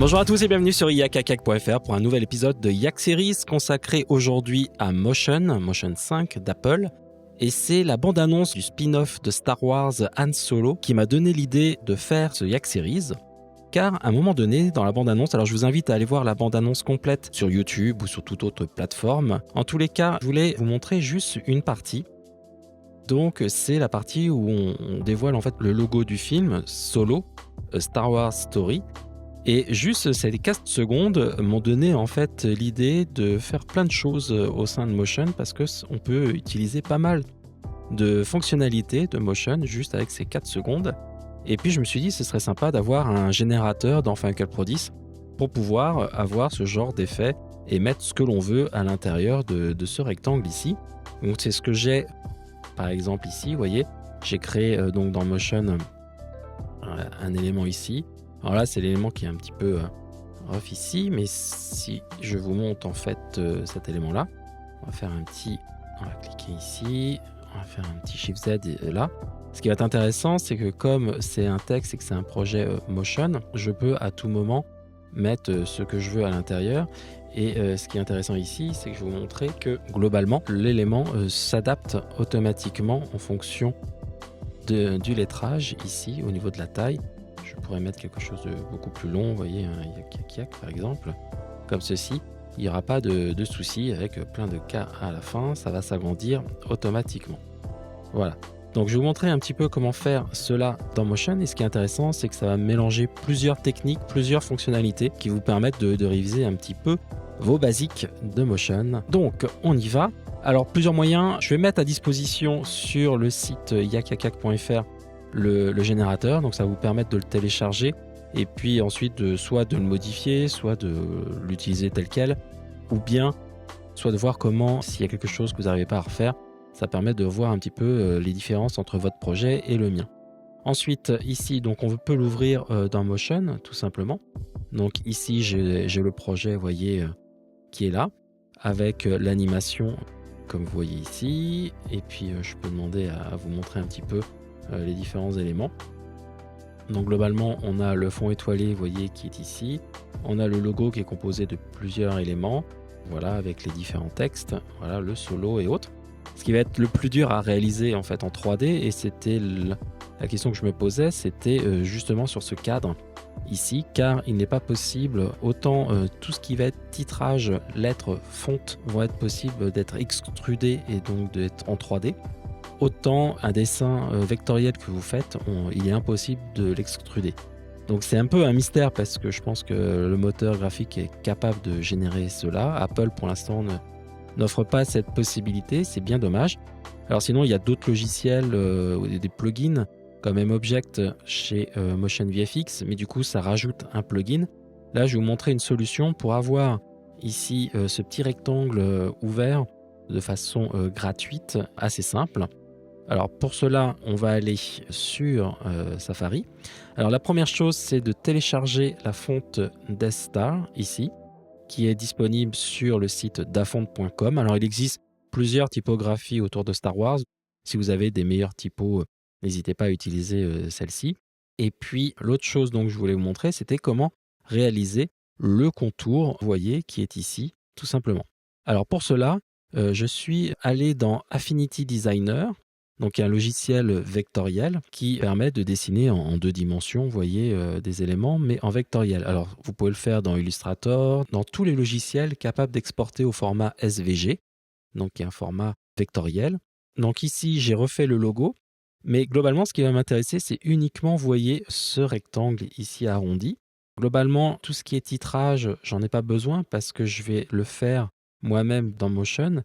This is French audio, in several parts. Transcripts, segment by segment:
Bonjour à tous et bienvenue sur yakakak.fr pour un nouvel épisode de Yak Series consacré aujourd'hui à Motion 5 d'Apple. Et c'est la bande-annonce du spin-off de Star Wars Han Solo qui m'a donné l'idée de faire ce Yak Series. Car à un moment donné, dans la bande-annonce, alors je vous invite à aller voir la bande-annonce complète sur YouTube ou sur toute autre plateforme. En tous les cas, je voulais vous montrer juste une partie. Donc c'est la partie où on dévoile en fait le logo du film Solo, A Star Wars Story. Et juste ces 4 secondes m'ont donné en fait l'idée de faire plein de choses au sein de Motion parce qu'on peut utiliser pas mal de fonctionnalités de Motion juste avec ces 4 secondes. Et puis je me suis dit ce serait sympa d'avoir un générateur dans Final Cut Pro 10 pour pouvoir avoir ce genre d'effet et mettre ce que l'on veut à l'intérieur de ce rectangle ici. Donc c'est ce que j'ai par exemple ici, vous voyez, j'ai créé donc dans Motion un élément ici. Alors là, c'est l'élément qui est un petit peu rough ici, mais si je vous montre en fait cet élément-là, on va cliquer ici, on va faire un petit Shift Z là. Ce qui va être intéressant, c'est que comme c'est un texte et que c'est un projet Motion, je peux à tout moment mettre ce que je veux à l'intérieur. Et ce qui est intéressant ici, c'est que je vais vous montrer que globalement, l'élément s'adapte automatiquement en fonction du lettrage ici au niveau de la taille. Je pourrais mettre quelque chose de beaucoup plus long, vous voyez, un yak par exemple, comme ceci. Il n'y aura pas de souci avec plein de K à la fin, ça va s'agrandir automatiquement. Voilà. Donc je vais vous montrer un petit peu comment faire cela dans Motion. Et ce qui est intéressant, c'est que ça va mélanger plusieurs techniques, plusieurs fonctionnalités qui vous permettent de réviser un petit peu vos basiques de Motion. Donc on y va. Alors plusieurs moyens, je vais mettre à disposition sur le site yakakak.fr le générateur, donc ça va vous permettre de le télécharger et puis ensuite soit de le modifier, soit de l'utiliser tel quel, ou bien soit de voir comment, s'il y a quelque chose que vous n'arrivez pas à refaire, ça permet de voir un petit peu les différences entre votre projet et le mien. Ensuite ici, donc on peut l'ouvrir dans Motion tout simplement. Donc ici j'ai le projet, vous voyez, qui est là, avec l'animation comme vous voyez ici, et puis je peux demander à vous montrer un petit peu les différents éléments. Donc globalement on a le fond étoilé, vous voyez, qui est ici. On a le logo qui est composé de plusieurs éléments, voilà, avec les différents textes, voilà, le solo et autres. Ce qui va être le plus dur à réaliser en fait en 3D, et c'était la question que je me posais, c'était justement sur ce cadre ici, car il n'est pas possible, autant tout ce qui va être titrage, lettres, fonte vont être possibles d'être extrudés et donc d'être en 3D. Autant un dessin vectoriel que vous faites, il est impossible de l'extruder. Donc c'est un peu un mystère parce que je pense que le moteur graphique est capable de générer cela. Apple pour l'instant n'offre pas cette possibilité, c'est bien dommage. Alors sinon il y a d'autres logiciels, des plugins comme MObject chez Motion VFX, mais du coup ça rajoute un plugin. Là je vais vous montrer une solution pour avoir ici ce petit rectangle ouvert de façon gratuite, assez simple. Alors pour cela, on va aller sur Safari. Alors la première chose, c'est de télécharger la fonte Death Star ici, qui est disponible sur le site dafont.com. Alors il existe plusieurs typographies autour de Star Wars. Si vous avez des meilleurs typos, n'hésitez pas à utiliser celle-ci. Et puis l'autre chose donc, que je voulais vous montrer, c'était comment réaliser le contour, vous voyez, qui est ici, tout simplement. Alors pour cela, je suis allé dans Affinity Designer. Donc il y a un logiciel vectoriel qui permet de dessiner en 2 dimensions, vous voyez, des éléments, mais en vectoriel. Alors vous pouvez le faire dans Illustrator, dans tous les logiciels capables d'exporter au format SVG, donc qui est un format vectoriel. Donc ici j'ai refait le logo, mais globalement ce qui va m'intéresser, c'est uniquement, vous voyez, ce rectangle ici arrondi. Globalement, tout ce qui est titrage, j'en ai pas besoin parce que je vais le faire moi-même dans Motion.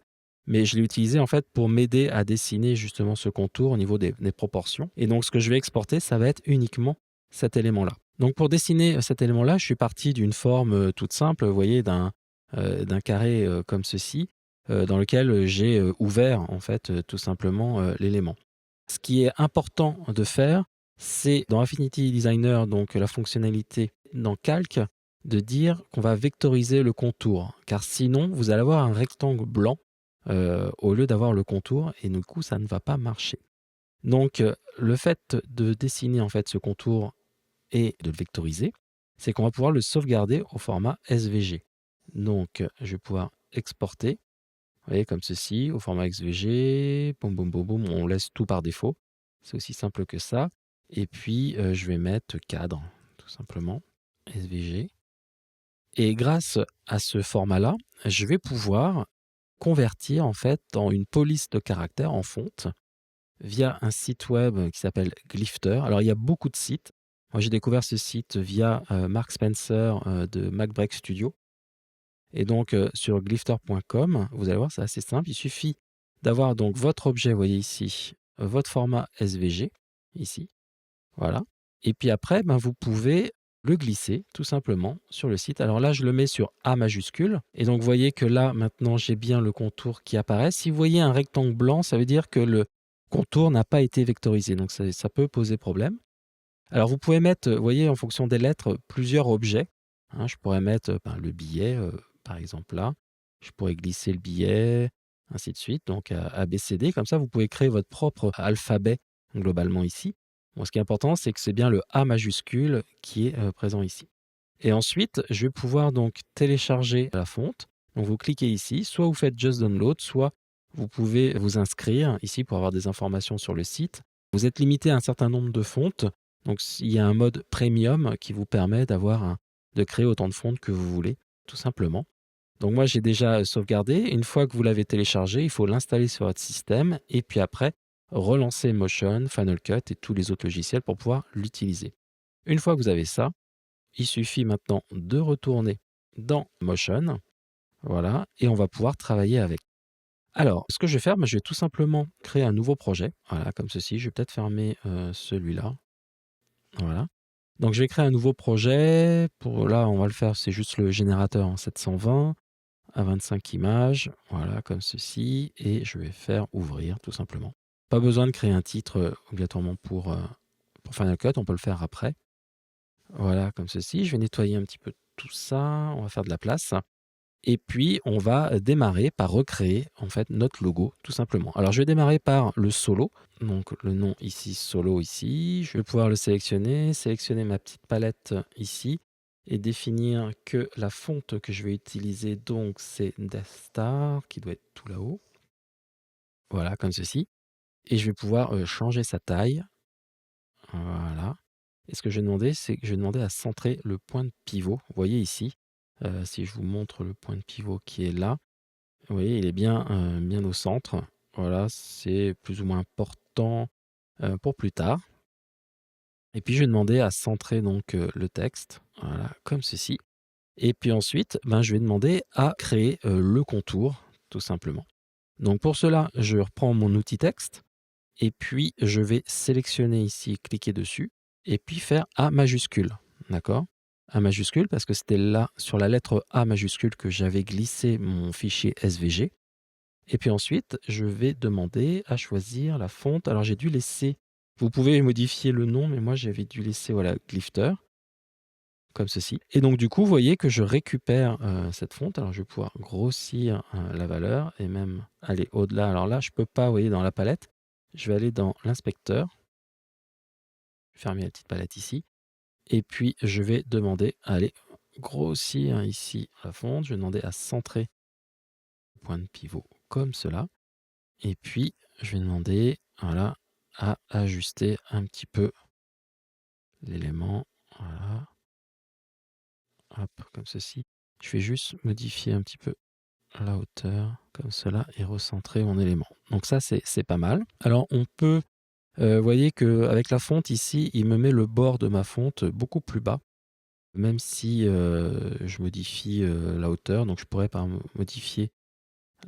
Mais je l'ai utilisé en fait pour m'aider à dessiner justement ce contour au niveau des proportions. Et donc ce que je vais exporter, ça va être uniquement cet élément-là. Donc pour dessiner cet élément-là, je suis parti d'une forme toute simple, vous voyez, d'un carré comme ceci, dans lequel j'ai ouvert en fait tout simplement l'élément. Ce qui est important de faire, c'est dans Affinity Designer, donc la fonctionnalité dans Calc, de dire qu'on va vectoriser le contour. Car sinon, vous allez avoir un rectangle blanc au lieu d'avoir le contour, et du coup ça ne va pas marcher. Donc le fait de dessiner en fait ce contour et de le vectoriser, c'est qu'on va pouvoir le sauvegarder au format SVG. Donc, je vais pouvoir exporter, vous voyez, comme ceci, au format SVG, boum, boum, boum, boum, on laisse tout par défaut. C'est aussi simple que ça. Et puis, je vais mettre cadre, tout simplement, SVG. Et grâce à ce format-là, je vais pouvoir convertir en fait en une police de caractères en fonte via un site web qui s'appelle Glyphter. Alors il y a beaucoup de sites. Moi j'ai découvert ce site via Mark Spencer de MacBreak Studio. Et donc sur glyphter.com, vous allez voir, c'est assez simple. Il suffit d'avoir donc votre objet, vous voyez ici, votre format SVG, ici, voilà. Et puis après, ben, vous pouvez le glisser tout simplement sur le site. Alors là, je le mets sur A majuscule. Et donc, vous voyez que là, maintenant, j'ai bien le contour qui apparaît. Si vous voyez un rectangle blanc, ça veut dire que le contour n'a pas été vectorisé. Donc, ça peut poser problème. Alors, vous pouvez mettre, vous voyez, en fonction des lettres, plusieurs objets. Hein, je pourrais mettre ben, le billet, par exemple là. Je pourrais glisser le billet, ainsi de suite. Donc, A, B, C, D. Comme ça, vous pouvez créer votre propre alphabet globalement ici. Bon, ce qui est important, c'est que c'est bien le A majuscule qui est présent ici. Et ensuite, je vais pouvoir donc télécharger la fonte. Donc, vous cliquez ici. Soit vous faites Just Download, soit vous pouvez vous inscrire ici pour avoir des informations sur le site. Vous êtes limité à un certain nombre de fontes. Donc, il y a un mode premium qui vous permet de créer autant de fontes que vous voulez, tout simplement. Donc, moi, j'ai déjà sauvegardé. Une fois que vous l'avez téléchargé, il faut l'installer sur votre système. Et puis après, relancer Motion, Final Cut et tous les autres logiciels pour pouvoir l'utiliser. Une fois que vous avez ça, il suffit maintenant de retourner dans Motion. Voilà, et on va pouvoir travailler avec. Alors, ce que je vais faire, je vais tout simplement créer un nouveau projet. Voilà, comme ceci. Je vais peut-être fermer celui-là. Voilà. Donc, je vais créer un nouveau projet. Pour là, on va le faire, c'est juste le générateur en 720 à 25 images. Voilà, comme ceci. Et je vais faire ouvrir, tout simplement. Pas besoin de créer un titre obligatoirement pour Final Cut. On peut le faire après. Voilà, comme ceci. Je vais nettoyer un petit peu tout ça. On va faire de la place. Et puis, on va démarrer par recréer en fait notre logo, tout simplement. Alors, je vais démarrer par le solo. Donc, le nom ici, solo ici. Je vais pouvoir le sélectionner ma petite palette ici et définir que la fonte que je vais utiliser, donc, c'est Death Star, qui doit être tout là-haut. Voilà, comme ceci. Et je vais pouvoir changer sa taille. Voilà. Et ce que je vais demander, c'est que je vais demander à centrer le point de pivot. Vous voyez ici, si je vous montre le point de pivot qui est là, vous voyez, il est bien au centre. Voilà, c'est plus ou moins important pour plus tard. Et puis je vais demander à centrer donc le texte, voilà, comme ceci. Et puis ensuite, je vais demander à créer le contour, tout simplement. Donc pour cela, je reprends mon outil texte. Et puis, je vais sélectionner ici, cliquer dessus, et puis faire A majuscule. D'accord? A majuscule, parce que c'était là, sur la lettre A majuscule, que j'avais glissé mon fichier SVG. Et puis ensuite, je vais demander à choisir la fonte. Alors, j'ai dû laisser, vous pouvez modifier le nom, mais moi, j'avais dû laisser, voilà, Glyphter, comme ceci. Et donc, du coup, vous voyez que je récupère cette fonte. Alors, je vais pouvoir grossir la valeur et même aller au-delà. Alors là, je ne peux pas, vous voyez, dans la palette. Je vais aller dans l'inspecteur. Je vais fermer la petite palette ici. Et puis, je vais demander à aller grossir ici la fonte. Je vais demander à centrer le point de pivot comme cela. Et puis, je vais demander voilà, à ajuster un petit peu l'élément. Voilà. Hop, comme ceci. Je vais juste modifier un petit peu la hauteur, comme cela, et recentrer mon élément. Donc ça, c'est pas mal. Alors, on peut... vous voyez qu'avec la fonte ici, il me met le bord de ma fonte beaucoup plus bas. Même si je modifie la hauteur, donc je pourrais modifier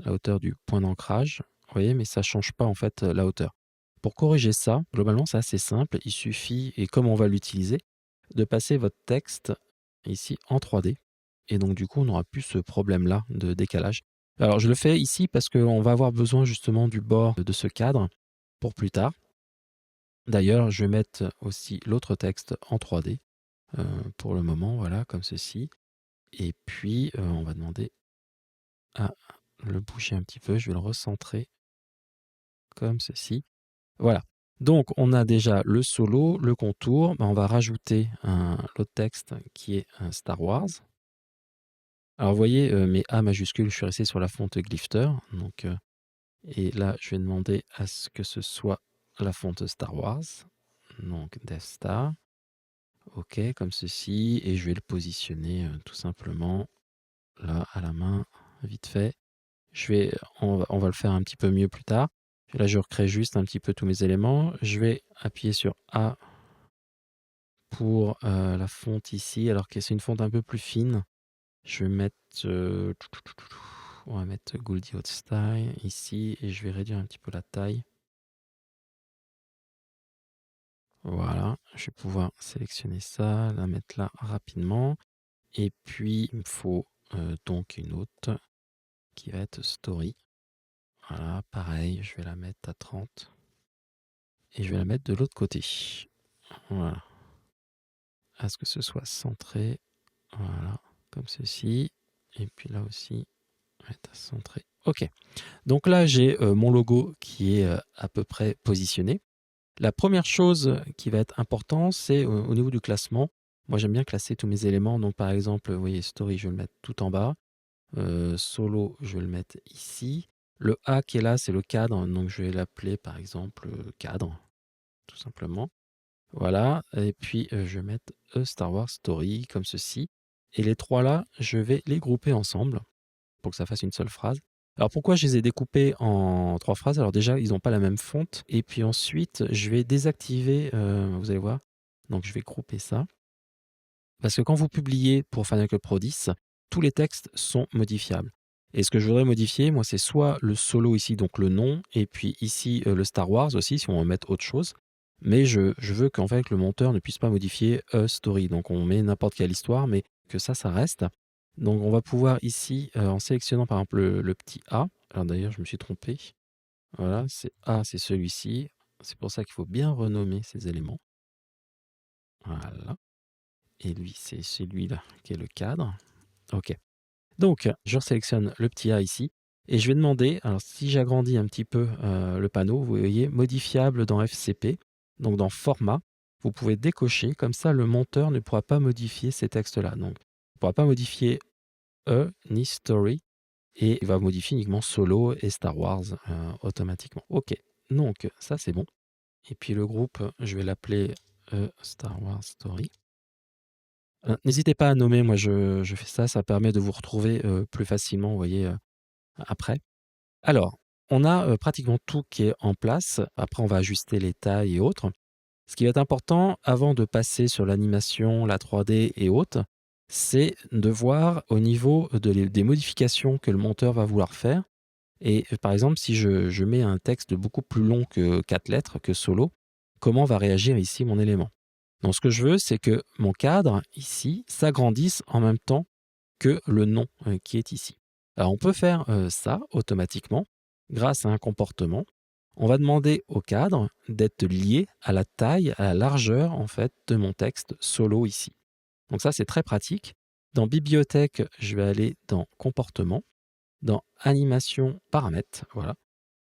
la hauteur du point d'ancrage, vous voyez, mais ça ne change pas en fait la hauteur. Pour corriger ça, globalement c'est assez simple, il suffit, et comme on va l'utiliser, de passer votre texte ici en 3D, et donc du coup on n'aura plus ce problème-là de décalage. Alors je le fais ici parce qu'on va avoir besoin justement du bord de ce cadre pour plus tard. D'ailleurs, je vais mettre aussi l'autre texte en 3D pour le moment, voilà, comme ceci. Et puis, on va demander à le bouger un petit peu. Je vais le recentrer comme ceci. Voilà. Donc, on a déjà le solo, le contour. On va rajouter l'autre texte qui est un Star Wars. Alors, vous voyez, mes A majuscules, je suis resté sur la fonte Glyphter. Donc, et là, je vais demander à ce que ce soit la fonte Star Wars. Donc, Death Star. OK, comme ceci. Et je vais le positionner tout simplement là, à la main, vite fait. On va le faire un petit peu mieux plus tard. Là, je recrée juste un petit peu tous mes éléments. Je vais appuyer sur A pour la fonte ici, alors que c'est une fonte un peu plus fine. Je vais mettre, on va mettre Goldie Hot Style ici et je vais réduire un petit peu la taille. Voilà, je vais pouvoir sélectionner ça, la mettre là rapidement. Et puis, il me faut donc une autre qui va être Story. Voilà, pareil, je vais la mettre à 30. Et je vais la mettre de l'autre côté. Voilà. À ce que ce soit centré. Voilà, comme ceci. Et puis là aussi, on va être centré. OK. Donc là, j'ai mon logo qui est à peu près positionné. La première chose qui va être importante, c'est au niveau du classement. Moi, j'aime bien classer tous mes éléments. Donc, par exemple, vous voyez, Story, je vais le mettre tout en bas. Solo, je vais le mettre ici. Le A qui est là, c'est le cadre. Donc, je vais l'appeler, par exemple, cadre, tout simplement. Voilà. Et puis, je vais mettre Star Wars Story, comme ceci. Et les trois là, je vais les grouper ensemble pour que ça fasse une seule phrase. Alors pourquoi je les ai découpés en 3 phrases? Alors déjà, ils n'ont pas la même fonte. Et puis ensuite, je vais désactiver, vous allez voir. Donc je vais grouper ça. Parce que quand vous publiez pour Final Cut Pro 10, tous les textes sont modifiables. Et ce que je voudrais modifier, moi, c'est soit le solo ici, donc le nom, et puis ici le Star Wars aussi, si on veut mettre autre chose. Mais je veux qu'en fait le monteur ne puisse pas modifier story. Donc on met n'importe quelle histoire, mais que ça reste. Donc on va pouvoir ici, en sélectionnant par exemple le petit A, alors d'ailleurs je me suis trompé, voilà, c'est A, c'est celui-ci. C'est pour ça qu'il faut bien renommer ces éléments. Voilà. Et lui, c'est celui-là qui est le cadre. OK. Donc, je sélectionne le petit A ici et je vais demander, alors si j'agrandis un petit peu le panneau, vous voyez, modifiable dans FCP, donc dans format, vous pouvez décocher, comme ça le monteur ne pourra pas modifier ces textes-là. Donc, il ne pourra pas modifier E ni Story et il va modifier uniquement Solo et Star Wars automatiquement. OK, donc ça c'est bon. Et puis le groupe, je vais l'appeler Star Wars Story. N'hésitez pas à nommer, moi je fais ça, ça permet de vous retrouver plus facilement, vous voyez, après. Alors, on a pratiquement tout qui est en place. Après, on va ajuster les tailles et autres. Ce qui va être important, avant de passer sur l'animation, la 3D et autres, c'est de voir au niveau des modifications que le monteur va vouloir faire. Et par exemple, si je mets un texte beaucoup plus long que 4 lettres, que solo, comment va réagir ici mon élément? Donc ce que je veux, c'est que mon cadre, ici, s'agrandisse en même temps que le nom qui est ici. Alors on peut faire ça automatiquement grâce à un comportement. On va demander au cadre d'être lié à la taille, à la largeur en fait de mon texte solo ici. Donc ça c'est très pratique. Dans bibliothèque, je vais aller dans comportement, dans animation paramètres, voilà,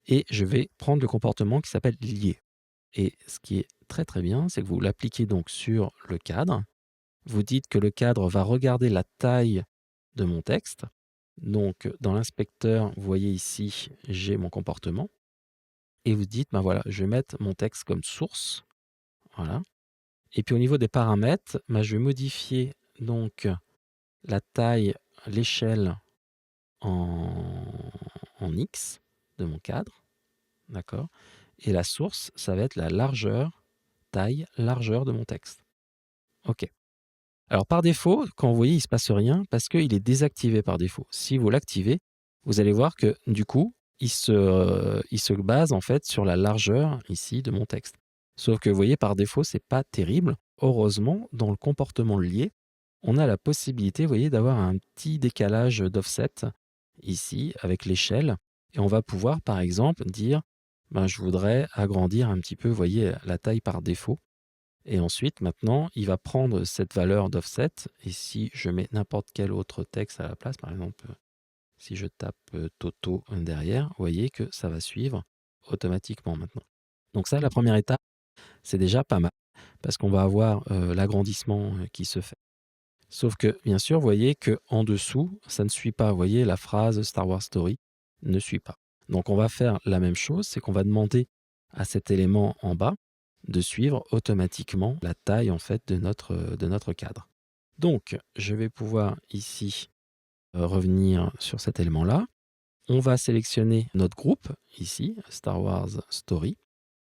et je vais prendre le comportement qui s'appelle lié. Et ce qui est très très bien, c'est que vous l'appliquez donc sur le cadre. Vous dites que le cadre va regarder la taille de mon texte. Donc, dans l'inspecteur, vous voyez ici, j'ai mon comportement. Et vous dites, ben voilà, je vais mettre mon texte comme source. Voilà. Et puis au niveau des paramètres, ben, je vais modifier donc la taille, l'échelle en, en X de mon cadre. D'accord. Et la source, ça va être la largeur, taille, largeur de mon texte. OK. Alors par défaut, quand vous voyez, il ne se passe rien parce qu'il est désactivé par défaut. Si vous l'activez, vous allez voir que du coup, il se base en fait sur la largeur ici de mon texte. Sauf que vous voyez, par défaut, c'est pas terrible. Heureusement, dans le comportement lié, on a la possibilité, vous voyez, d'avoir un petit décalage d'offset ici avec l'échelle. Et on va pouvoir, par exemple, dire, ben, je voudrais agrandir un petit peu, vous voyez, la taille par défaut. Et ensuite, maintenant, il va prendre cette valeur d'offset. Et si je mets n'importe quel autre texte à la place, par exemple, si je tape Toto derrière, vous voyez que ça va suivre automatiquement maintenant. Donc ça, la première étape, c'est déjà pas mal, parce qu'on va avoir l'agrandissement qui se fait. Sauf que, bien sûr, vous voyez qu'en dessous, ça ne suit pas. Vous voyez, la phrase Star Wars Story ne suit pas. Donc on va faire la même chose, c'est qu'on va demander à cet élément en bas de suivre automatiquement la taille en fait de notre cadre. Donc je vais pouvoir ici revenir sur cet élément-là. On va sélectionner notre groupe, ici, Star Wars Story,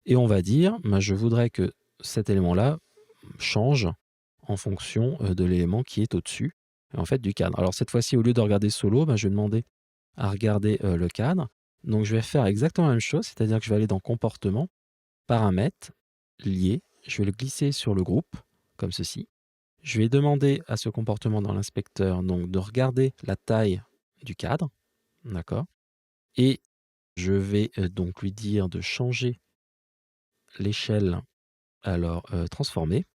et on va dire, je voudrais que cet élément-là change en fonction de l'élément qui est au-dessus en fait, du cadre. Alors cette fois-ci, au lieu de regarder solo, je vais demander à regarder le cadre. Donc je vais faire exactement la même chose, c'est-à-dire que je vais aller dans Comportement, Paramètres, Lier, je vais le glisser sur le groupe, comme ceci. Je vais demander à ce comportement dans l'inspecteur donc de regarder la taille du cadre, d'accord? Et je vais donc lui dire de changer l'échelle, alors transformer,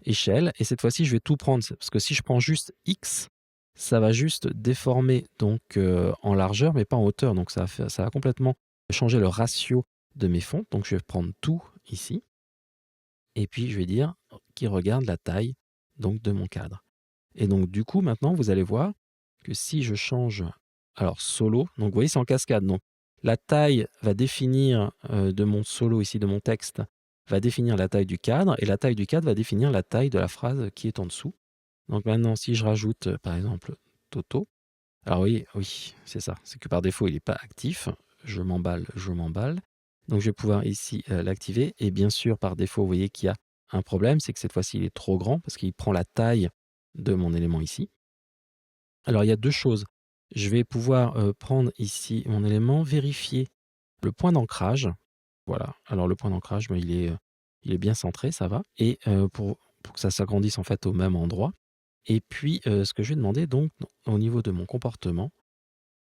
échelle, et cette fois-ci je vais tout prendre, parce que si je prends juste X, ça va juste déformer donc en largeur mais pas en hauteur, donc ça va complètement changer le ratio de mes fonds. Donc je vais prendre tout ici, et puis je vais dire qu'il regarde la taille donc de mon cadre. Et donc du coup maintenant vous allez voir que si je change, alors solo, donc vous voyez c'est en cascade, donc la taille va définir de mon solo ici, de mon texte, va définir la taille du cadre, et la taille du cadre va définir la taille de la phrase qui est en dessous. Donc maintenant si je rajoute par exemple Toto, alors oui, oui, c'est ça, c'est que par défaut il n'est pas actif, je m'emballe. Donc je vais pouvoir ici l'activer, et bien sûr par défaut vous voyez qu'il y a un problème, c'est que cette fois-ci il est trop grand, parce qu'il prend la taille de mon élément ici. Alors il y a deux choses. Je vais pouvoir prendre ici mon élément, vérifier le point d'ancrage. Voilà, alors le point d'ancrage, il est bien centré, ça va. Et pour que ça s'agrandisse en fait au même endroit. Et puis ce que je vais demander donc au niveau de mon comportement,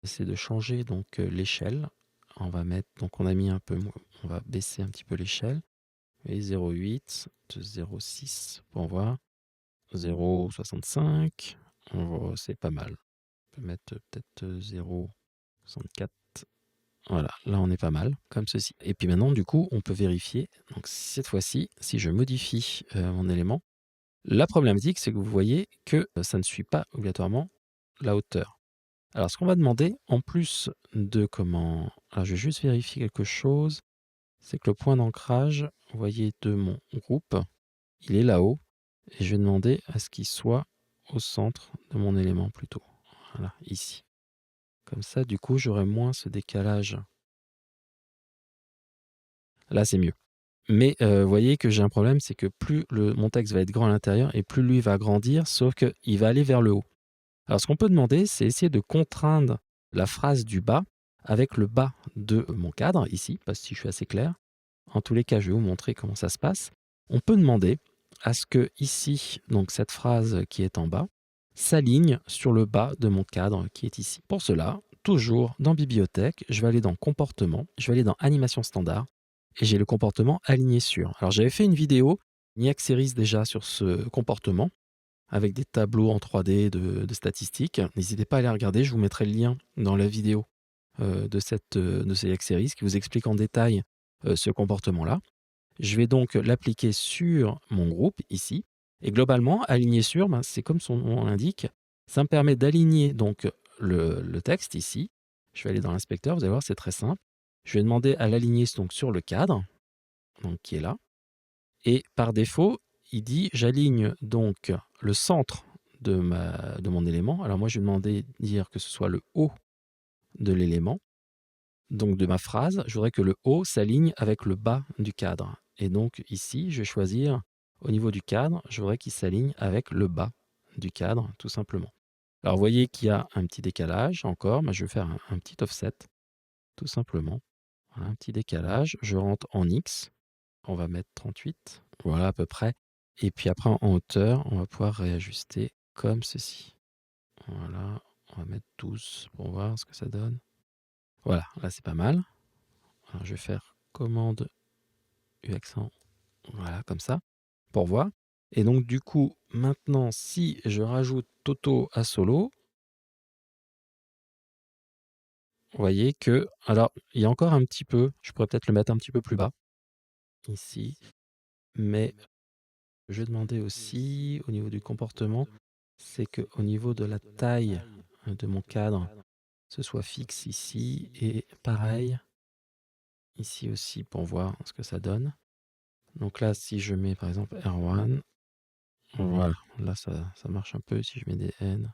c'est de changer donc l'échelle. On va mettre, donc on a mis un peu, on va baisser un petit peu l'échelle. Et 0,8, 0,6 pour voir. 0,65, c'est pas mal. On peut mettre peut-être 0,64. Voilà, là on est pas mal, comme ceci. Et puis maintenant, du coup, on peut vérifier. Donc cette fois-ci, si je modifie mon élément, la problématique, c'est que vous voyez que ça ne suit pas obligatoirement la hauteur. Alors ce qu'on va demander, en plus de comment... Alors je vais juste vérifier quelque chose. C'est que le point d'ancrage, vous voyez, de mon groupe, il est là-haut. Et je vais demander à ce qu'il soit au centre de mon élément plutôt. Voilà, ici. Comme ça, du coup, j'aurai moins ce décalage. Là, c'est mieux. Mais vous voyez que j'ai un problème, c'est que plus mon texte va être grand à l'intérieur et plus lui va grandir, sauf qu'il va aller vers le haut. Alors, ce qu'on peut demander, c'est essayer de contraindre la phrase du bas avec le bas de mon cadre, ici, parce que si je suis assez clair. En tous les cas, je vais vous montrer comment ça se passe. On peut demander à ce que ici, donc cette phrase qui est en bas, s'aligne sur le bas de mon cadre qui est ici. Pour cela, toujours dans Bibliothèque, je vais aller dans Comportement, je vais aller dans Animation standard, et j'ai le comportement aligné sur. Alors j'avais fait une vidéo, Niac Series déjà sur ce comportement, avec des tableaux en 3D de statistiques. N'hésitez pas à aller regarder, je vous mettrai le lien dans la vidéo de ce Niac Series qui vous explique en détail ce comportement-là. Je vais donc l'appliquer sur mon groupe ici. Et globalement, aligner sur, c'est comme son nom l'indique, ça me permet d'aligner donc le texte ici. Je vais aller dans l'inspecteur, vous allez voir, c'est très simple. Je vais demander à l'aligner donc sur le cadre, donc qui est là. Et par défaut, il dit j'aligne donc le centre de mon élément. Alors moi, je vais demander dire que ce soit le haut de l'élément, donc de ma phrase. Je voudrais que le haut s'aligne avec le bas du cadre. Et donc ici, je vais choisir au niveau du cadre, je voudrais qu'il s'aligne avec le bas du cadre, tout simplement. Alors vous voyez qu'il y a un petit décalage encore, mais je vais faire un petit offset, tout simplement. Voilà, un petit décalage, je rentre en X, on va mettre 38, voilà à peu près. Et puis après en hauteur, on va pouvoir réajuster comme ceci. Voilà, on va mettre 12 pour voir ce que ça donne. Voilà, là c'est pas mal. Alors, je vais faire commande U accent, voilà, comme ça, pour voir. Et donc, du coup, maintenant, si je rajoute Toto à solo, vous voyez que, alors, il y a encore un petit peu, je pourrais peut-être le mettre un petit peu plus bas. ici. Mais je vais demander aussi, au niveau du comportement, c'est qu'au niveau de la taille de mon cadre, ce soit fixe ici et pareil ici aussi pour voir ce que ça donne. Donc là, si je mets par exemple R1, voilà, là ça marche un peu. Si je mets des N,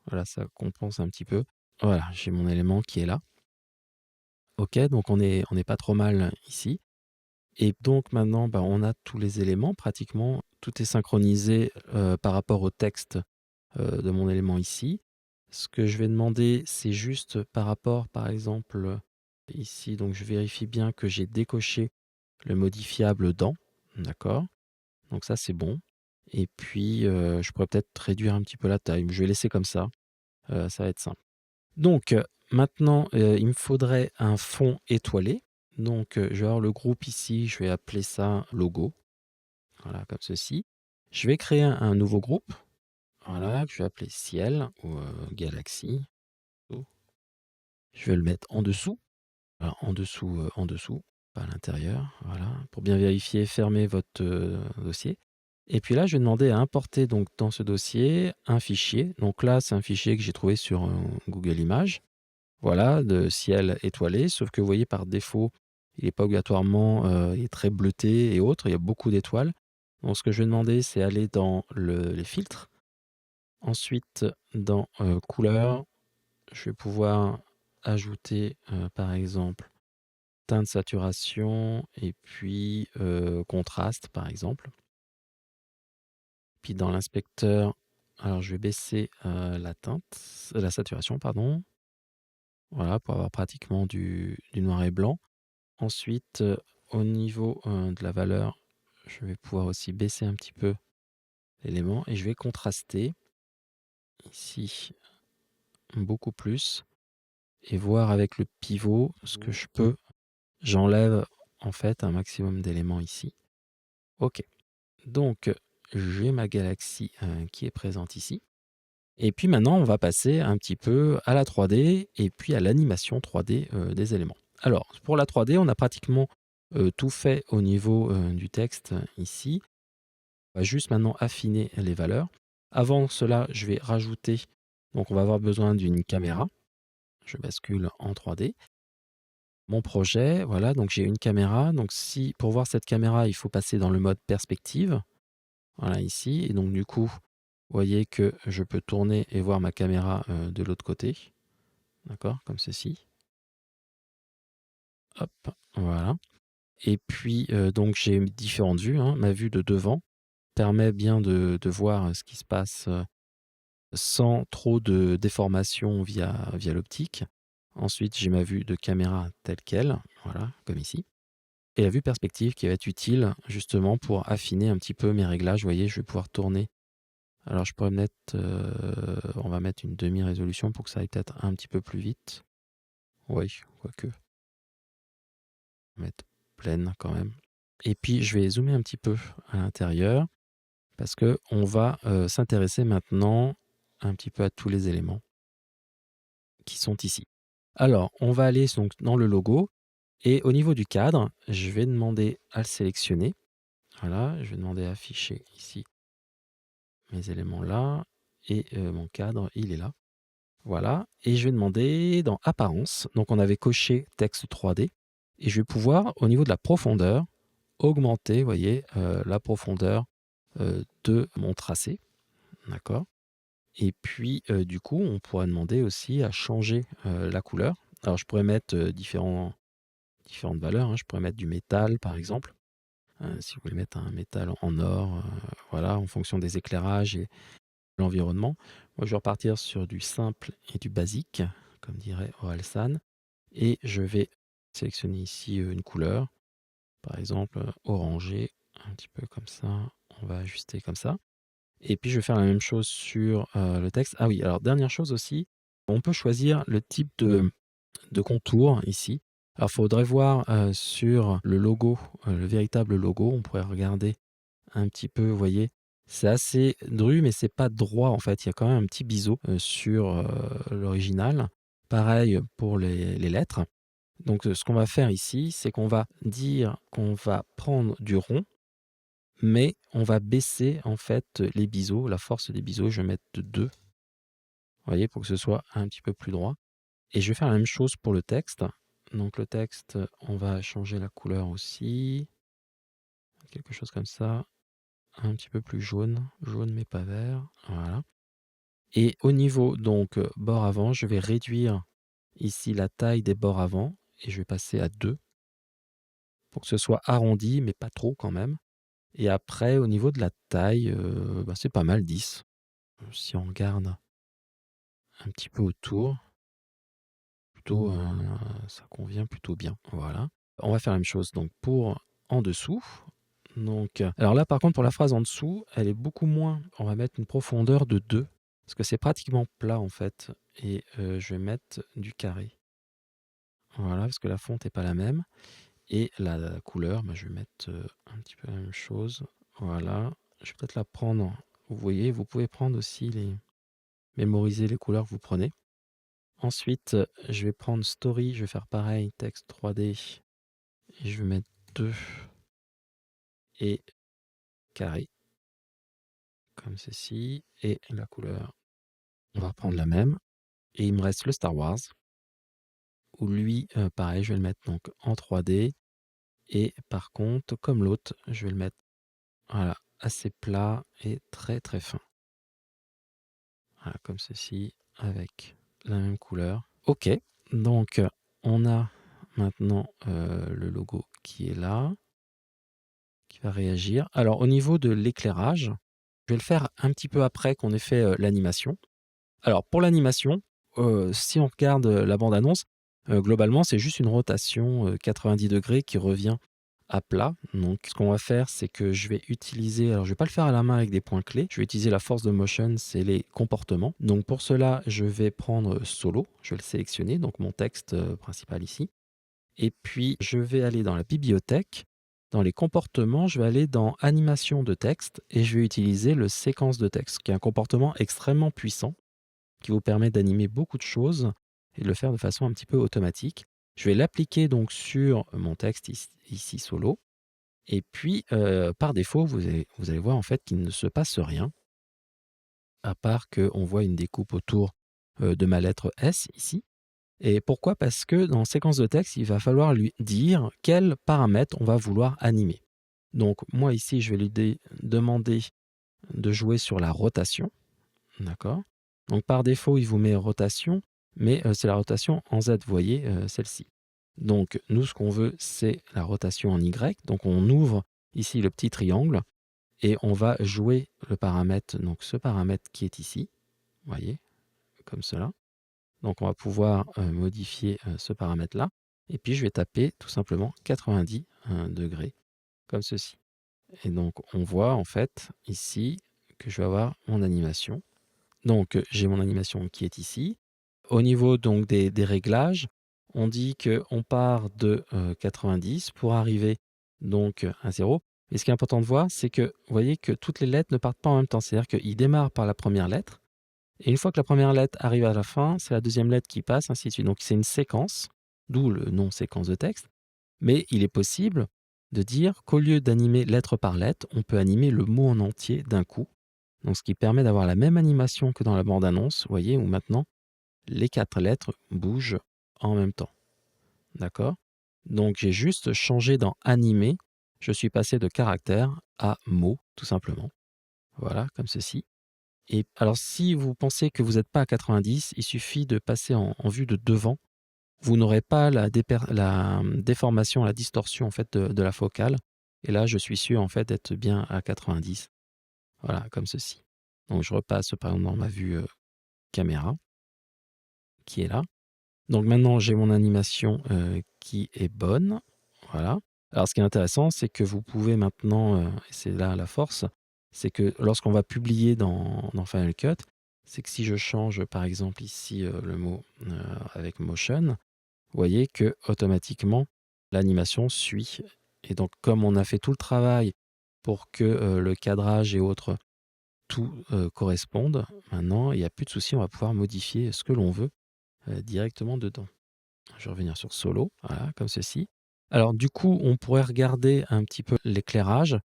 voilà, ça compense un petit peu. Voilà, j'ai mon élément qui est là. Ok, donc on est pas trop mal ici. Et donc maintenant, bah, on a tous les éléments pratiquement. Tout est synchronisé par rapport au texte de mon élément ici. Ce que je vais demander, c'est juste par rapport, par exemple, ici, donc je vérifie bien que j'ai décoché le modifiable dans, d'accord? Donc ça, c'est bon. Et puis, je pourrais peut-être réduire un petit peu la taille. Je vais laisser comme ça va être simple. Donc, maintenant, il me faudrait un fond étoilé. Donc, je vais avoir le groupe ici, je vais appeler ça logo. Voilà, comme ceci. Je vais créer un nouveau groupe. Voilà, que je vais appeler ciel ou galaxie. Je vais le mettre en dessous. Alors, en dessous, pas à l'intérieur. Voilà. Pour bien vérifier, fermez votre dossier. Et puis là, je vais demander à importer donc dans ce dossier un fichier. Donc là, c'est un fichier que j'ai trouvé sur Google Images. Voilà, de ciel étoilé. Sauf que vous voyez, par défaut, il n'est pas obligatoirement, il est très bleuté et autres. Il y a beaucoup d'étoiles. Donc ce que je vais demander, c'est aller dans les filtres. Ensuite, dans couleurs, je vais pouvoir ajouter, par exemple, teinte, saturation et puis contraste, par exemple. Puis dans l'inspecteur, alors je vais baisser la saturation, pardon. Voilà, pour avoir pratiquement du noir et blanc. Ensuite, au niveau de la valeur, je vais pouvoir aussi baisser un petit peu l'élément et je vais contraster ici beaucoup plus et voir avec le pivot ce que je peux. J'enlève en fait un maximum d'éléments ici. Ok, donc j'ai ma galaxie qui est présente ici. Et puis maintenant, on va passer un petit peu à la 3D et puis à l'animation 3D des éléments. Alors, pour la 3D, on a pratiquement tout fait au niveau du texte ici. On va juste maintenant affiner les valeurs. Avant cela, je vais rajouter, donc on va avoir besoin d'une caméra. Je bascule en 3D. Mon projet, voilà, donc j'ai une caméra. Donc si pour voir cette caméra, il faut passer dans le mode perspective. Voilà, ici. Et donc du coup, vous voyez que je peux tourner et voir ma caméra de l'autre côté. D'accord, comme ceci. Hop, voilà. Et puis, donc j'ai différentes vues, hein. Ma vue de devant permet bien de voir ce qui se passe sans trop de déformation via l'optique. Ensuite, j'ai ma vue de caméra telle qu'elle, voilà, comme ici. Et la vue perspective qui va être utile justement pour affiner un petit peu mes réglages. Vous voyez, je vais pouvoir tourner. Alors, je pourrais mettre, on va mettre une demi-résolution pour que ça aille peut-être un petit peu plus vite. Oui, quoique. On va mettre pleine quand même. Et puis, je vais zoomer un petit peu à l'intérieur parce que on va s'intéresser maintenant un petit peu à tous les éléments qui sont ici. Alors, on va aller donc dans le logo et au niveau du cadre, je vais demander à le sélectionner. Voilà, je vais demander à afficher ici mes éléments là et mon cadre, il est là. Voilà, et je vais demander dans apparence, donc on avait coché texte 3D et je vais pouvoir au niveau de la profondeur augmenter, vous voyez, la profondeur de mon tracé, d'accord? Et puis, du coup, on pourra demander aussi à changer la couleur. Alors, je pourrais mettre différentes valeurs, hein. Je pourrais mettre du métal, par exemple. Si vous voulez mettre un métal en or, voilà, en fonction des éclairages et de l'environnement. Moi, je vais repartir sur du simple et du basique, comme dirait Orelsan. Et je vais sélectionner ici une couleur, par exemple orangé, un petit peu comme ça. On va ajuster comme ça. Et puis, je vais faire la même chose sur le texte. Ah oui, alors dernière chose aussi, on peut choisir le type de contour ici. Alors, il faudrait voir sur le logo, le véritable logo, on pourrait regarder un petit peu, vous voyez, c'est assez dru, mais c'est pas droit en fait. Il y a quand même un petit biseau sur l'original. Pareil pour les lettres. Donc ce qu'on va faire ici, c'est qu'on va dire qu'on va prendre du rond, mais on va baisser en fait les biseaux, la force des biseaux. Je vais mettre de 2, vous voyez, pour que ce soit un petit peu plus droit. Et je vais faire la même chose pour le texte. Donc le texte, on va changer la couleur aussi, quelque chose comme ça, un petit peu plus jaune, jaune mais pas vert, voilà. Et au niveau donc bord avant, je vais réduire ici la taille des bords avant et je vais passer à 2 pour que ce soit arrondi, mais pas trop quand même. Et après, au niveau de la taille, c'est pas mal 10. Si on regarde un petit peu autour, plutôt, ça convient plutôt bien, voilà. On va faire la même chose donc pour en dessous. Donc, alors là, par contre, pour la phrase en dessous, elle est beaucoup moins. On va mettre une profondeur de 2 parce que c'est pratiquement plat en fait. Et je vais mettre du carré. Voilà, parce que la fonte n'est pas la même. Et la couleur, je vais mettre un petit peu la même chose. Voilà. Je vais peut-être la prendre. Vous voyez, vous pouvez prendre aussi mémoriser les couleurs que vous prenez. Ensuite, je vais prendre Story. Je vais faire pareil, texte 3D. Et je vais mettre 2 et carré. Comme ceci. Et la couleur, on va reprendre la même. Et il me reste le Star Wars. Où lui, pareil, je vais le mettre donc en 3D. Et par contre, comme l'autre, je vais le mettre voilà, assez plat et très très fin. Voilà, comme ceci, avec la même couleur. Ok, donc on a maintenant le logo qui est là, qui va réagir. Alors au niveau de l'éclairage, je vais le faire un petit peu après qu'on ait fait l'animation. Alors pour l'animation, si on regarde la bande-annonce, globalement c'est juste une rotation 90 degrés qui revient à plat. Donc ce qu'on va faire, c'est que je vais utiliser, alors je vais pas le faire à la main avec des points clés, je vais utiliser la force de motion, c'est les comportements. Donc pour cela, je vais prendre solo, je vais le sélectionner, donc mon texte principal ici. Et puis je vais aller dans la bibliothèque, dans les comportements, je vais aller dans animation de texte et je vais utiliser le séquence de texte, qui est un comportement extrêmement puissant, qui vous permet d'animer beaucoup de choses et de le faire de façon un petit peu automatique. Je vais l'appliquer donc sur mon texte ici solo. Et puis, par défaut, vous allez voir en fait qu'il ne se passe rien, à part qu'on voit une découpe autour de ma lettre S ici. Et pourquoi? Parce que dans séquence de texte, il va falloir lui dire quels paramètres on va vouloir animer. Donc moi ici, je vais lui demander de jouer sur la rotation. D'accord? Donc par défaut, il vous met rotation, mais c'est la rotation en Z, vous voyez, celle-ci. Donc nous, ce qu'on veut, c'est la rotation en Y. Donc on ouvre ici le petit triangle et on va jouer le paramètre, donc ce paramètre qui est ici, vous voyez, comme cela. Donc on va pouvoir modifier ce paramètre-là. Et puis je vais taper tout simplement 90 degrés, comme ceci. Et donc on voit en fait ici que je vais avoir mon animation. Donc, j'ai mon animation qui est ici. Au niveau donc des réglages, on dit qu'on part de 90 pour arriver donc à 0. Et ce qui est important de voir, c'est que vous voyez que toutes les lettres ne partent pas en même temps. C'est-à-dire qu'il démarre par la première lettre. Et une fois que la première lettre arrive à la fin, c'est la deuxième lettre qui passe, ainsi de suite. Donc, c'est une séquence, d'où le nom séquence de texte. Mais il est possible de dire qu'au lieu d'animer lettre par lettre, on peut animer le mot en entier d'un coup. Donc, ce qui permet d'avoir la même animation que dans la bande-annonce, vous voyez, où maintenant, les 4 lettres bougent en même temps. D'accord? Donc, j'ai juste changé dans animer. Je suis passé de caractère à mot, tout simplement. Voilà, comme ceci. Et alors, si vous pensez que vous n'êtes pas à 90, il suffit de passer en vue de devant. Vous n'aurez pas la déformation, la distorsion en fait de la focale. Et là, je suis sûr en fait d'être bien à 90. Voilà, comme ceci. Donc, je repasse par exemple dans ma vue caméra qui est là. Donc maintenant, j'ai mon animation qui est bonne. Voilà. Alors, ce qui est intéressant, c'est que vous pouvez maintenant, et c'est là la force, c'est que lorsqu'on va publier dans Final Cut, c'est que si je change par exemple ici le mot avec motion, vous voyez que automatiquement l'animation suit. Et donc, comme on a fait tout le travail pour que le cadrage et autres tout corresponde, maintenant il n'y a plus de souci, on va pouvoir modifier ce que l'on veut directement dedans. Je vais revenir sur solo, voilà, comme ceci. Alors du coup, on pourrait regarder un petit peu l'éclairage.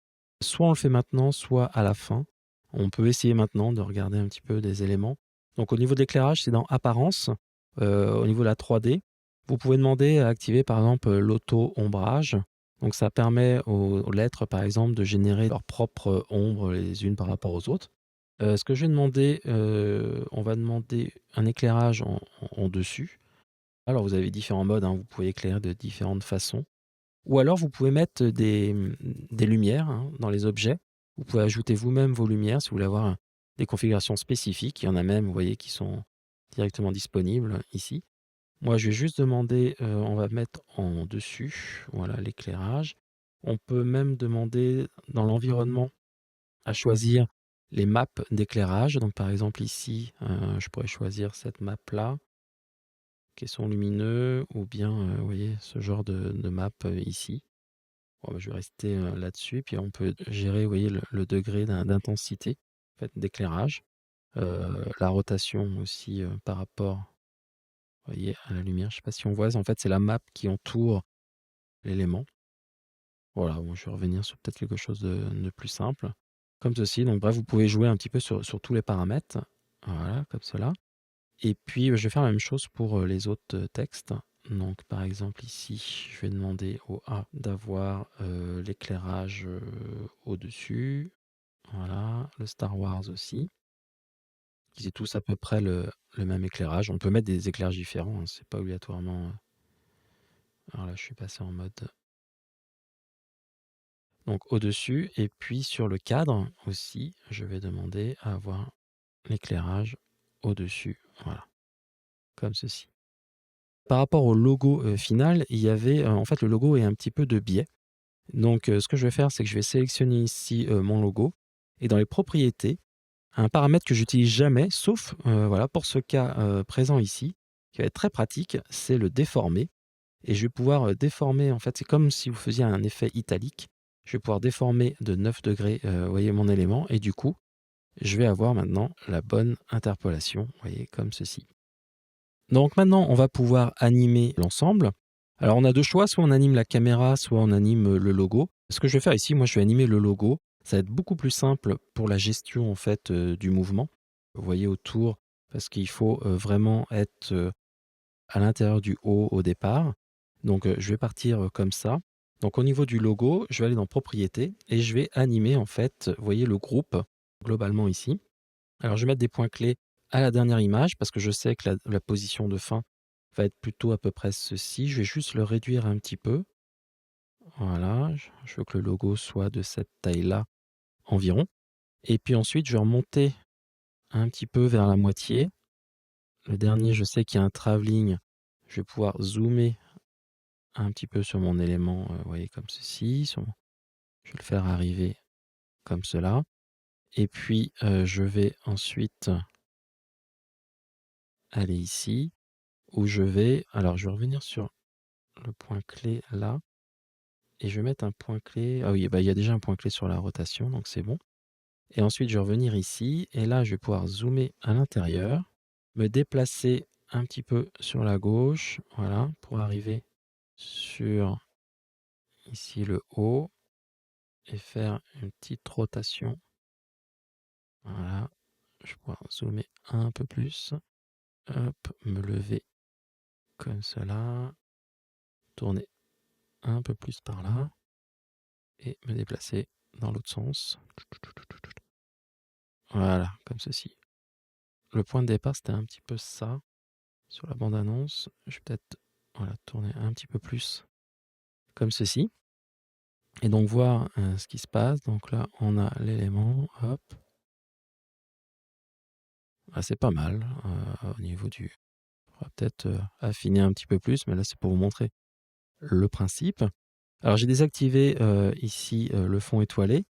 Soit on le fait maintenant, soit à la fin. On peut essayer maintenant de regarder un petit peu des éléments. Donc au niveau de l'éclairage, c'est dans apparence, au niveau de la 3D. Vous pouvez demander à activer par exemple l'auto-ombrage. Donc ça permet aux lettres par exemple de générer leur propre ombre les unes par rapport aux autres. Ce que je vais demander, on va demander un éclairage en dessus. Alors vous avez différents modes, hein, vous pouvez éclairer de différentes façons. Ou alors vous pouvez mettre des lumières, hein, dans les objets. Vous pouvez ajouter vous-même vos lumières si vous voulez avoir des configurations spécifiques. Il y en a même, vous voyez, qui sont directement disponibles ici. Moi, je vais juste demander, on va mettre en dessus, voilà, l'éclairage. On peut même demander dans l'environnement à choisir les maps d'éclairage. Donc par exemple ici, je pourrais choisir cette map-là, caisson lumineux, ou bien, vous voyez, ce genre de map ici. Bon, bah, je vais rester là-dessus, puis on peut gérer, vous voyez, le degré d'intensité en fait, d'éclairage, la rotation aussi par rapport, vous voyez, à la lumière. Je ne sais pas si on voit, en fait, c'est la map qui entoure l'élément. Voilà, bon, je vais revenir sur peut-être quelque chose de plus simple, comme ceci. Donc bref, vous pouvez jouer un petit peu sur tous les paramètres, voilà, comme cela. Et puis, je vais faire la même chose pour les autres textes. Donc, par exemple, ici, je vais demander au A d'avoir l'éclairage au-dessus. Voilà, le Star Wars aussi. Ils aient tous à peu près le même éclairage. On peut mettre des éclairages différents, hein, c'est pas obligatoirement. Alors là, je suis passé en mode. Donc, au-dessus. Et puis, sur le cadre aussi, je vais demander à avoir l'éclairage au-dessus. Voilà, comme ceci. Par rapport au logo, final, il y avait, en fait, le logo est un petit peu de biais. Donc, ce que je vais faire, c'est que je vais sélectionner ici, mon logo, et dans les propriétés, un paramètre que j'utilise jamais, sauf, voilà, pour ce cas, présent ici, qui va être très pratique, c'est le déformer, et je vais pouvoir, déformer, en fait, c'est comme si vous faisiez un effet italique. Je vais pouvoir déformer de 9 degrés, vous voyez, mon élément, et du coup, je vais avoir maintenant la bonne interpolation, vous voyez, comme ceci. Donc maintenant, on va pouvoir animer l'ensemble. Alors on a 2 choix, soit on anime la caméra, soit on anime, le logo. Ce que je vais faire ici, moi je vais animer le logo. Ça va être beaucoup plus simple pour la gestion en fait, du mouvement. Vous voyez autour, parce qu'il faut, vraiment être, à l'intérieur du haut au départ. Donc, je vais partir, comme ça. Donc au niveau du logo, je vais aller dans propriétés et je vais animer en fait, vous voyez le groupe globalement ici. Alors, je vais mettre des points clés à la dernière image parce que je sais que la position de fin va être plutôt à peu près ceci. Je vais juste le réduire un petit peu. Voilà, je veux que le logo soit de cette taille-là environ. Et puis ensuite, je vais remonter un petit peu vers la moitié. Le dernier, je sais qu'il y a un travelling. Je vais pouvoir zoomer un petit peu sur mon élément, vous voyez, comme ceci. Je vais le faire arriver comme cela. Et puis, je vais ensuite aller ici où je vais. Alors, je vais revenir sur le point clé là, et je vais mettre un point clé. Ah oui, bah, il y a déjà un point clé sur la rotation, donc c'est bon. Et ensuite, je vais revenir ici, et là, je vais pouvoir zoomer à l'intérieur, me déplacer un petit peu sur la gauche, voilà, pour arriver sur ici le haut, et faire une petite rotation. Voilà, je vais pouvoir zoomer un peu plus, hop, me lever comme cela, tourner un peu plus par là, et me déplacer dans l'autre sens. Voilà, comme ceci. Le point de départ, c'était un petit peu ça. Sur la bande-annonce, je vais peut-être, voilà, tourner un petit peu plus comme ceci. Et donc voir ce qui se passe. Donc là, on a l'élément, hop. Ah, c'est pas mal au niveau du. On va peut-être affiner un petit peu plus, mais là, c'est pour vous montrer le principe. Alors, j'ai désactivé ici le fond étoilé,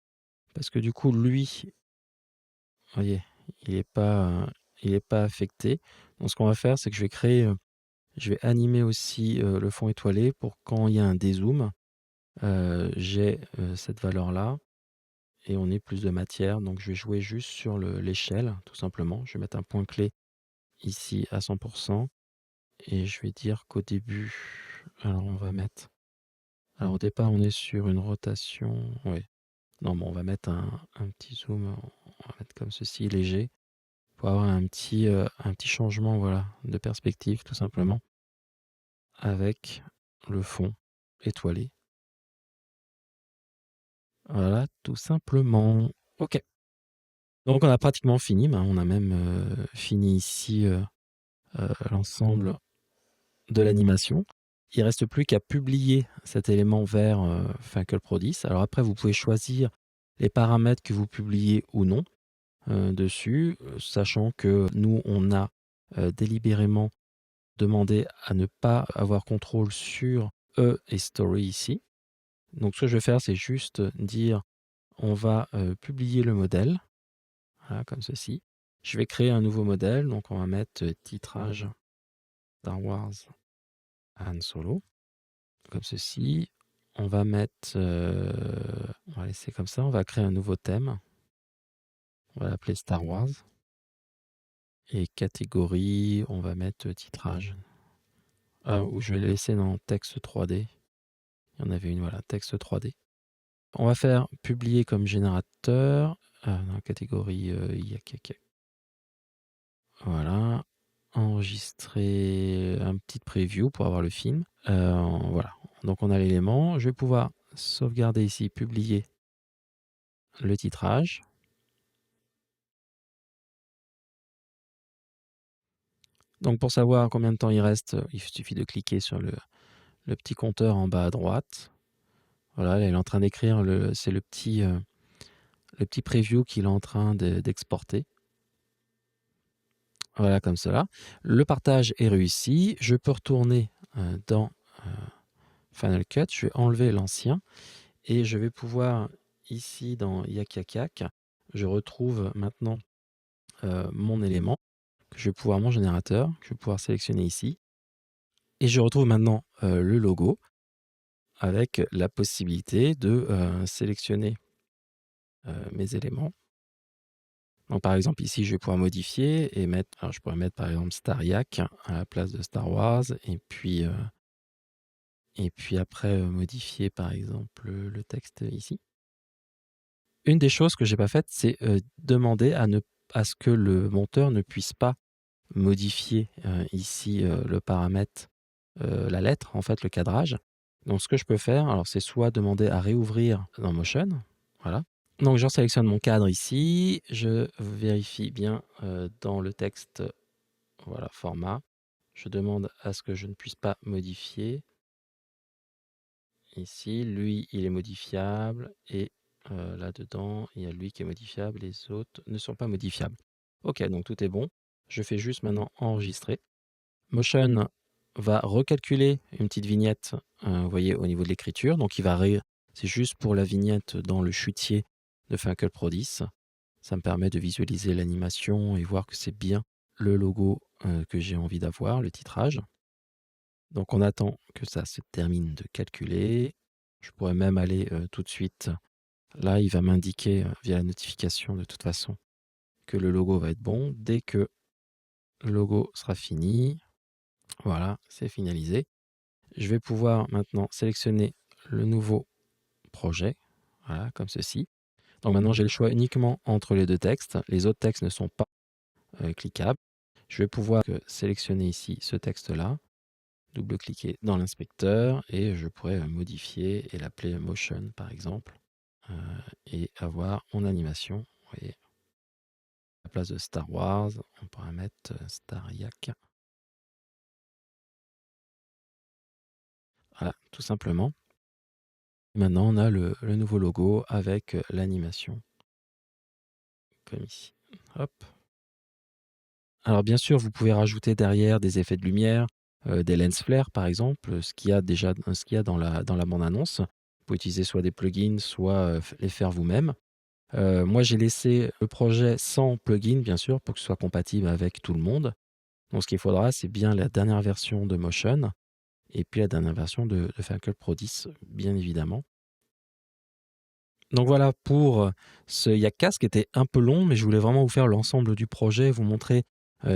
parce que du coup, lui, vous voyez, il est pas affecté. Donc, ce qu'on va faire, c'est que je vais animer aussi le fond étoilé pour quand il y a un dézoom, j'ai cette valeur-là, et on ait plus de matière. Donc, je vais jouer juste sur l'échelle, tout simplement. Je vais mettre un point clé ici à 100%. Et je vais dire qu'au début, alors on va mettre... Alors au départ, on est sur une rotation... Oui. Non, bon, on va mettre un petit zoom, on va mettre comme ceci, léger, pour avoir un petit changement, voilà, de perspective, tout simplement, avec le fond étoilé. Voilà, tout simplement. Ok. Donc on a pratiquement fini, on a même fini ici l'ensemble de l'animation. Il ne reste plus qu'à publier cet élément vers Finkel Pro 10. Alors après, vous pouvez choisir les paramètres que vous publiez ou non dessus, sachant que nous, on a délibérément demandé à ne pas avoir contrôle sur E et Story ici. Donc ce que je vais faire, c'est juste dire, on va publier le modèle, voilà, comme ceci. Je vais créer un nouveau modèle, donc on va mettre titrage Star Wars Han Solo, comme ceci. On va mettre, on va laisser comme ça, on va créer un nouveau thème. On va l'appeler Star Wars. Et catégorie, on va mettre titrage. Ou je vais le laisser dans texte 3D. Il y en avait une, voilà, texte 3D. On va faire publier comme générateur, dans la catégorie IAKK. Voilà. Enregistrer un petit preview pour avoir le film. Voilà. Donc on a l'élément. Je vais pouvoir sauvegarder ici, publier le titrage. Donc pour savoir combien de temps il reste, il suffit de cliquer sur le petit compteur en bas à droite. Voilà, là, il est en train d'écrire, c'est le petit preview qu'il est en train d'exporter. Voilà, comme cela. Le partage est réussi. Je peux retourner dans Final Cut. Je vais enlever l'ancien et je vais pouvoir, ici dans Yak Yak Yak, je retrouve maintenant mon élément, que je vais pouvoir, mon générateur, que je vais pouvoir sélectionner ici. Et je retrouve maintenant le logo avec la possibilité de sélectionner mes éléments. Donc, par exemple, ici, je vais pouvoir modifier et mettre, alors je pourrais mettre par exemple Star Yak à la place de Star Wars et puis après modifier par exemple le texte ici. Une des choses que j'ai pas faites, c'est demander à ce que le monteur ne puisse pas modifier ici le paramètre, la lettre, en fait, le cadrage. Donc, ce que je peux faire, alors c'est soit demander à réouvrir dans Motion, voilà. Donc, je sélectionne mon cadre ici, je vérifie bien dans le texte, voilà, format. Je demande à ce que je ne puisse pas modifier. Ici, lui, il est modifiable et là-dedans, il y a lui qui est modifiable, les autres ne sont pas modifiables. Ok, donc tout est bon. Je fais juste maintenant enregistrer. Motion va recalculer une petite vignette, vous voyez, au niveau de l'écriture. Donc, c'est juste pour la vignette dans le chutier de Final Pro 10. Ça me permet de visualiser l'animation et voir que c'est bien le logo que j'ai envie d'avoir, le titrage. Donc, on attend que ça se termine de calculer. Je pourrais même aller tout de suite. Là, il va m'indiquer via la notification de toute façon que le logo va être bon. Dès que le logo sera fini, voilà, c'est finalisé. Je vais pouvoir maintenant sélectionner le nouveau projet, voilà, comme ceci. Donc maintenant, j'ai le choix uniquement entre les deux textes. Les autres textes ne sont pas cliquables. Je vais pouvoir sélectionner ici ce texte-là, double-cliquer dans l'inspecteur et je pourrais modifier et l'appeler Motion, par exemple, et avoir mon animation. Vous voyez, à la place de Star Wars, on pourrait mettre Star Yak. Voilà, tout simplement. Maintenant, on a le nouveau logo avec l'animation, comme ici. Hop. Alors bien sûr, vous pouvez rajouter derrière des effets de lumière, des lens flares par exemple, ce qu'il y a dans la bande-annonce. Vous pouvez utiliser soit des plugins, soit les faire vous-même. Moi, j'ai laissé le projet sans plugin, bien sûr, pour que ce soit compatible avec tout le monde. Donc ce qu'il faudra, c'est bien la dernière version de Motion et puis la dernière version de Final Cut Pro 10, bien évidemment. Donc voilà pour ce Yakcast qui était un peu long, mais je voulais vraiment vous faire l'ensemble du projet, vous montrer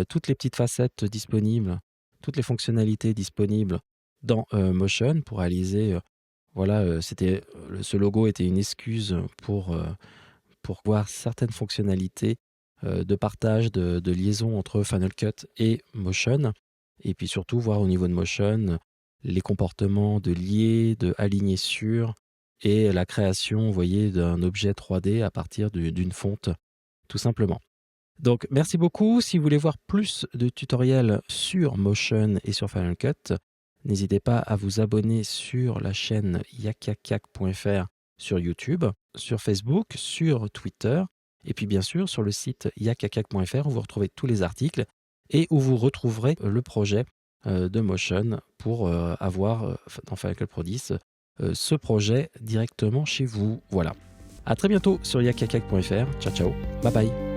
toutes les petites facettes disponibles toutes les fonctionnalités disponibles dans Motion pour réaliser, ce logo était une excuse pour voir certaines fonctionnalités de partage, de liaison entre Final Cut et Motion. Et puis surtout voir au niveau de Motion les comportements de lier, de aligner sur et la création, vous voyez, d'un objet 3D à partir d'une fonte, tout simplement. Donc merci beaucoup. Si vous voulez voir plus de tutoriels sur Motion et sur Final Cut, n'hésitez pas à vous abonner sur la chaîne yakakak.fr sur YouTube, sur Facebook, sur Twitter, et puis bien sûr sur le site yakakak.fr où vous retrouvez tous les articles et où vous retrouverez le projet de Motion pour avoir dans Final Cut Pro 10 ce projet directement chez vous. Voilà. À très bientôt sur yakakak.fr. Ciao ciao. Bye bye.